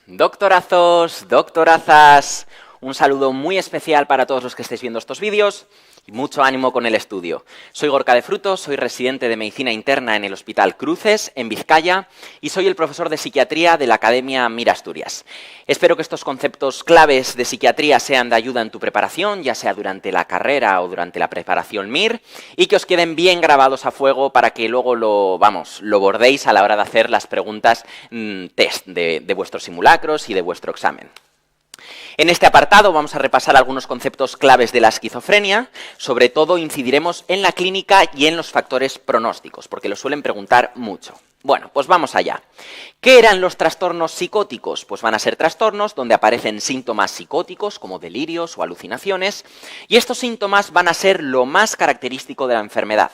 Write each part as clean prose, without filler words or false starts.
Doctorazos, doctorazas, un saludo muy especial para todos los que estéis viendo estos vídeos y mucho ánimo con el estudio. Soy Gorka de Frutos, soy residente de Medicina Interna en el Hospital Cruces, en Vizcaya, y soy el profesor de Psiquiatría de la Academia Mir Asturias. Espero que estos conceptos claves de psiquiatría sean de ayuda en tu preparación, ya sea durante la carrera o durante la preparación MIR, y que os queden bien grabados a fuego para que luego lo bordéis a la hora de hacer las preguntas test de vuestros simulacros y de vuestro examen. En este apartado vamos a repasar algunos conceptos claves de la esquizofrenia, sobre todo incidiremos en la clínica y en los factores pronósticos, porque lo suelen preguntar mucho. Bueno, pues vamos allá. ¿Qué eran los trastornos psicóticos? Pues van a ser trastornos donde aparecen síntomas psicóticos como delirios o alucinaciones, y estos síntomas van a ser lo más característico de la enfermedad.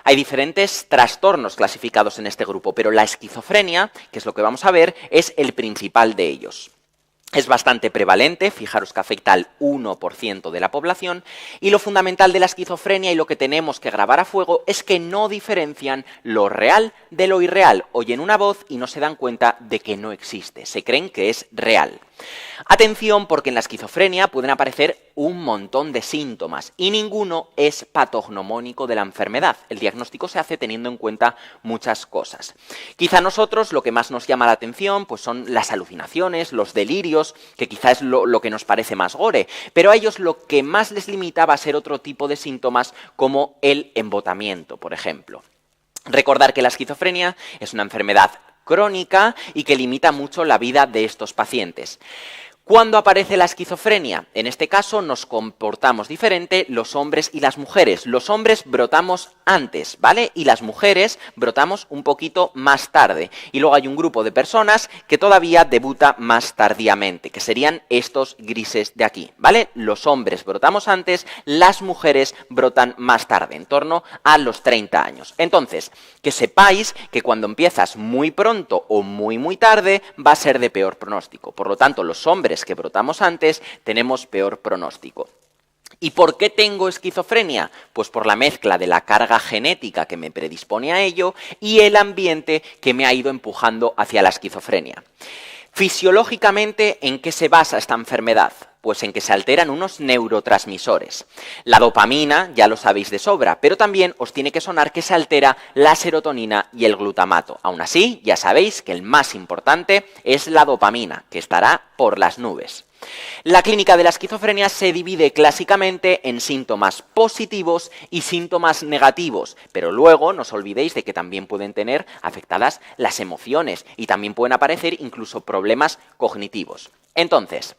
Hay diferentes trastornos clasificados en este grupo, pero la esquizofrenia, que es lo que vamos a ver, es el principal de ellos. Es bastante prevalente, fijaros que afecta al 1% de la población, y lo fundamental de la esquizofrenia y lo que tenemos que grabar a fuego es que no diferencian lo real de lo irreal. Oyen una voz y no se dan cuenta de que no existe, se creen que es real. Atención, porque en la esquizofrenia pueden aparecer un montón de síntomas y ninguno es patognomónico de la enfermedad. El diagnóstico se hace teniendo en cuenta muchas cosas. Quizá a nosotros lo que más nos llama la atención pues son las alucinaciones, los delirios, que quizá es lo que nos parece más gore, pero a ellos lo que más les limita va a ser otro tipo de síntomas como el embotamiento, por ejemplo. Recordar que la esquizofrenia es una enfermedad crónica y que limita mucho la vida de estos pacientes. ¿Cuándo aparece la esquizofrenia? En este caso nos comportamos diferente los hombres y las mujeres. Los hombres brotamos antes, ¿vale? Y las mujeres brotamos un poquito más tarde. Y luego hay un grupo de personas que todavía debuta más tardíamente, que serían estos grises de aquí, ¿vale? Los hombres brotamos antes, las mujeres brotan más tarde, en torno a los 30 años. Entonces, que sepáis que cuando empiezas muy pronto o muy tarde, va a ser de peor pronóstico. Por lo tanto, los hombres que brotamos antes tenemos peor pronóstico. ¿Y por qué tengo esquizofrenia? Pues por la mezcla de la carga genética que me predispone a ello y el ambiente que me ha ido empujando hacia la esquizofrenia. Fisiológicamente, ¿en qué se basa esta enfermedad? Pues en que se alteran unos neurotransmisores. La dopamina, ya lo sabéis de sobra, pero también os tiene que sonar que se altera la serotonina y el glutamato. Aún así, ya sabéis que el más importante es la dopamina, que estará por las nubes. La clínica de la esquizofrenia se divide clásicamente en síntomas positivos y síntomas negativos, pero luego no os olvidéis de que también pueden tener afectadas las emociones y también pueden aparecer incluso problemas cognitivos. Entonces,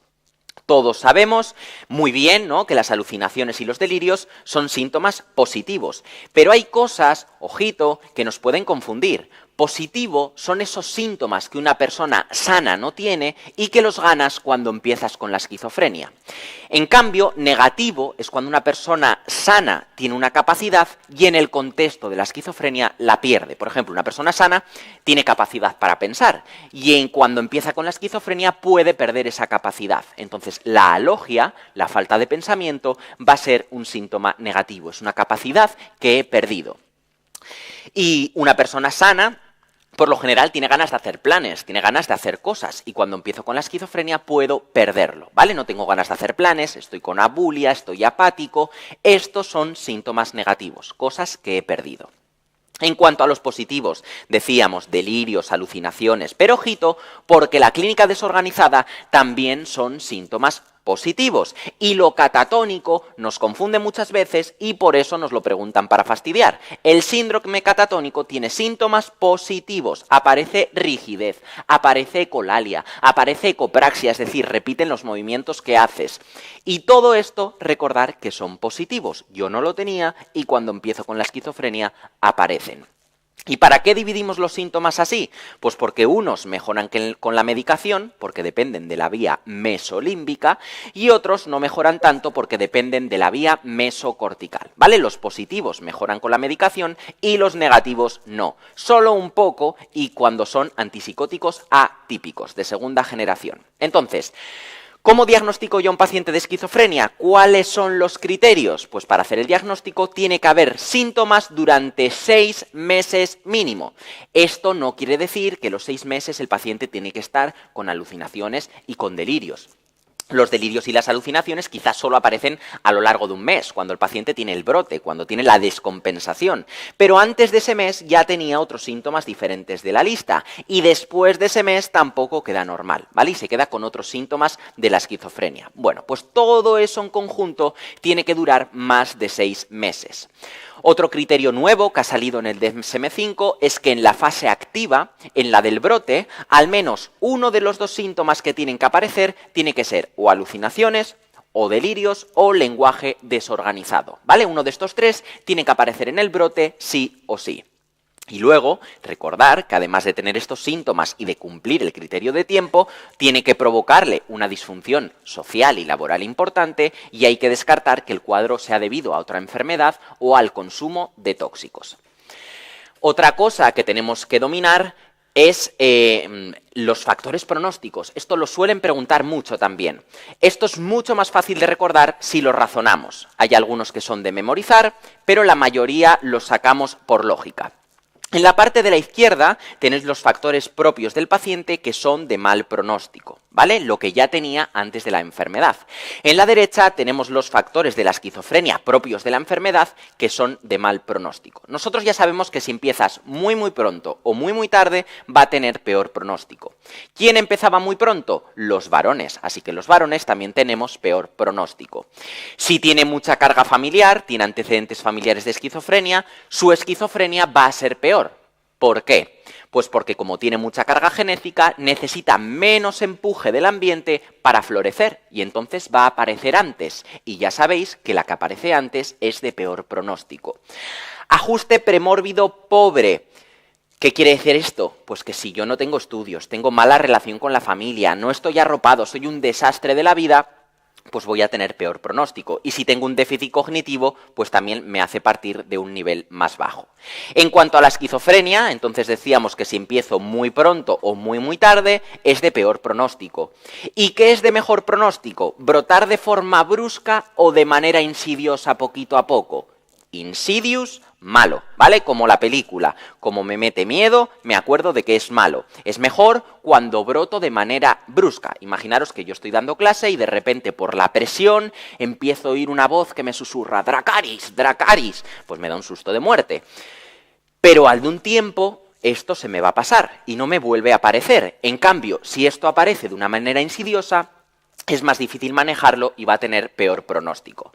todos sabemos muy bien, ¿no?, que las alucinaciones y los delirios son síntomas positivos, pero hay cosas, ojito, que nos pueden confundir. Positivo son esos síntomas que una persona sana no tiene y que los ganas cuando empiezas con la esquizofrenia. En cambio, negativo es cuando una persona sana tiene una capacidad y en el contexto de la esquizofrenia la pierde. Por ejemplo, una persona sana tiene capacidad para pensar y cuando empieza con la esquizofrenia puede perder esa capacidad. Entonces, la alogia, la falta de pensamiento, va a ser un síntoma negativo. Es una capacidad que he perdido. Y una persona sana, por lo general, tiene ganas de hacer planes, tiene ganas de hacer cosas, y cuando empiezo con la esquizofrenia puedo perderlo, ¿vale? No tengo ganas de hacer planes, estoy con abulia, estoy apático. Estos son síntomas negativos, cosas que he perdido. En cuanto a los positivos, decíamos delirios, alucinaciones, pero ojito, porque la clínica desorganizada también son síntomas positivos y lo catatónico nos confunde muchas veces y por eso nos lo preguntan para fastidiar. El síndrome catatónico tiene síntomas positivos, aparece rigidez, aparece ecolalia, aparece ecopraxia, es decir, repiten los movimientos que haces. Y todo esto, recordar que son positivos. Yo no lo tenía y cuando empiezo con la esquizofrenia aparecen. ¿Y para qué dividimos los síntomas así? Pues porque unos mejoran con la medicación, porque dependen de la vía mesolímbica, y otros no mejoran tanto porque dependen de la vía mesocortical, ¿vale? Los positivos mejoran con la medicación y los negativos no. Solo un poco y cuando son antipsicóticos atípicos, de segunda generación. Entonces, ¿Cómo diagnostico yo a un paciente de esquizofrenia? ¿Cuáles son los criterios? Pues para hacer el diagnóstico tiene que haber síntomas durante 6 meses mínimo. Esto no quiere decir que los 6 meses el paciente tiene que estar con alucinaciones y con delirios. Los delirios y las alucinaciones quizás solo aparecen a lo largo de un mes, cuando el paciente tiene el brote, cuando tiene la descompensación. Pero antes de ese mes ya tenía otros síntomas diferentes de la lista. Y después de ese mes tampoco queda normal, ¿vale? Y se queda con otros síntomas de la esquizofrenia. Bueno, pues todo eso en conjunto tiene que durar más de 6 meses. Otro criterio nuevo que ha salido en el DSM-5 es que en la fase activa, en la del brote, al menos uno de los 2 síntomas que tienen que aparecer tiene que ser o alucinaciones, o delirios, o lenguaje desorganizado, ¿vale? Uno de estos 3 tiene que aparecer en el brote sí o sí. Y luego, recordar que además de tener estos síntomas y de cumplir el criterio de tiempo, tiene que provocarle una disfunción social y laboral importante y hay que descartar que el cuadro sea debido a otra enfermedad o al consumo de tóxicos. Otra cosa que tenemos que dominar es los factores pronósticos. Esto lo suelen preguntar mucho también. Esto es mucho más fácil de recordar si lo razonamos. Hay algunos que son de memorizar, pero la mayoría los sacamos por lógica. En la parte de la izquierda tenéis los factores propios del paciente que son de mal pronóstico, ¿vale? Lo que ya tenía antes de la enfermedad. En la derecha tenemos los factores de la esquizofrenia propios de la enfermedad que son de mal pronóstico. Nosotros ya sabemos que si empiezas muy pronto o muy tarde va a tener peor pronóstico. ¿Quién empezaba muy pronto? Los varones, así que los varones también tenemos peor pronóstico. Si tiene mucha carga familiar, tiene antecedentes familiares de esquizofrenia, su esquizofrenia va a ser peor. ¿Por qué? Pues porque como tiene mucha carga genética, necesita menos empuje del ambiente para florecer y entonces va a aparecer antes. Y ya sabéis que la que aparece antes es de peor pronóstico. Ajuste premórbido pobre. ¿Qué quiere decir esto? Pues que si yo no tengo estudios, tengo mala relación con la familia, no estoy arropado, soy un desastre de la vida, pues voy a tener peor pronóstico. Y si tengo un déficit cognitivo, pues también me hace partir de un nivel más bajo. En cuanto a la esquizofrenia, entonces decíamos que si empiezo muy pronto o muy tarde, es de peor pronóstico. ¿Y qué es de mejor pronóstico? ¿Brotar de forma brusca o de manera insidiosa poquito a poco? Insidious, malo, ¿vale? Como la película. Como me mete miedo, me acuerdo de que es malo. Es mejor cuando broto de manera brusca. Imaginaros que yo estoy dando clase y de repente por la presión empiezo a oír una voz que me susurra «Dracarys, Dracarys». Pues me da un susto de muerte. Pero al de un tiempo esto se me va a pasar y no me vuelve a aparecer. En cambio, si esto aparece de una manera insidiosa, es más difícil manejarlo y va a tener peor pronóstico.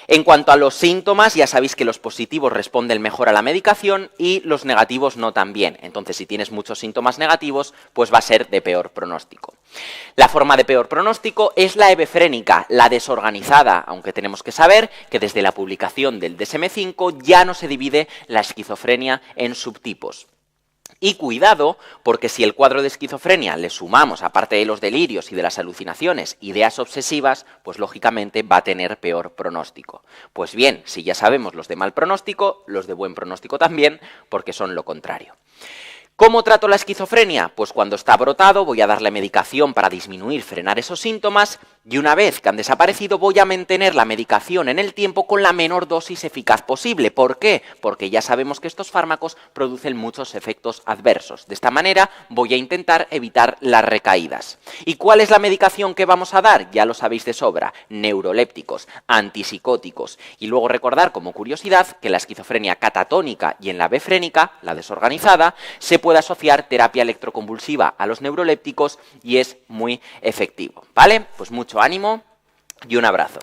En cuanto a los síntomas, ya sabéis que los positivos responden mejor a la medicación y los negativos no tan bien. Entonces, si tienes muchos síntomas negativos, pues va a ser de peor pronóstico. La forma de peor pronóstico es la hebefrénica, la desorganizada, aunque tenemos que saber que desde la publicación del DSM-5 ya no se divide la esquizofrenia en subtipos. Y cuidado, porque si el cuadro de esquizofrenia le sumamos, aparte de los delirios y de las alucinaciones, ideas obsesivas, pues lógicamente va a tener peor pronóstico. Pues bien, si ya sabemos los de mal pronóstico, los de buen pronóstico también, porque son lo contrario. ¿Cómo trato la esquizofrenia? Pues cuando está brotado voy a darle medicación para disminuir, frenar esos síntomas y una vez que han desaparecido voy a mantener la medicación en el tiempo con la menor dosis eficaz posible. ¿Por qué? Porque ya sabemos que estos fármacos producen muchos efectos adversos. De esta manera voy a intentar evitar las recaídas. ¿Y cuál es la medicación que vamos a dar? Ya lo sabéis de sobra, neurolépticos, antipsicóticos. Y luego recordar como curiosidad que en la esquizofrenia catatónica y en la hebefrénica, la desorganizada, se puede asociar terapia electroconvulsiva a los neurolépticos y es muy efectivo, ¿vale? Pues mucho ánimo y un abrazo.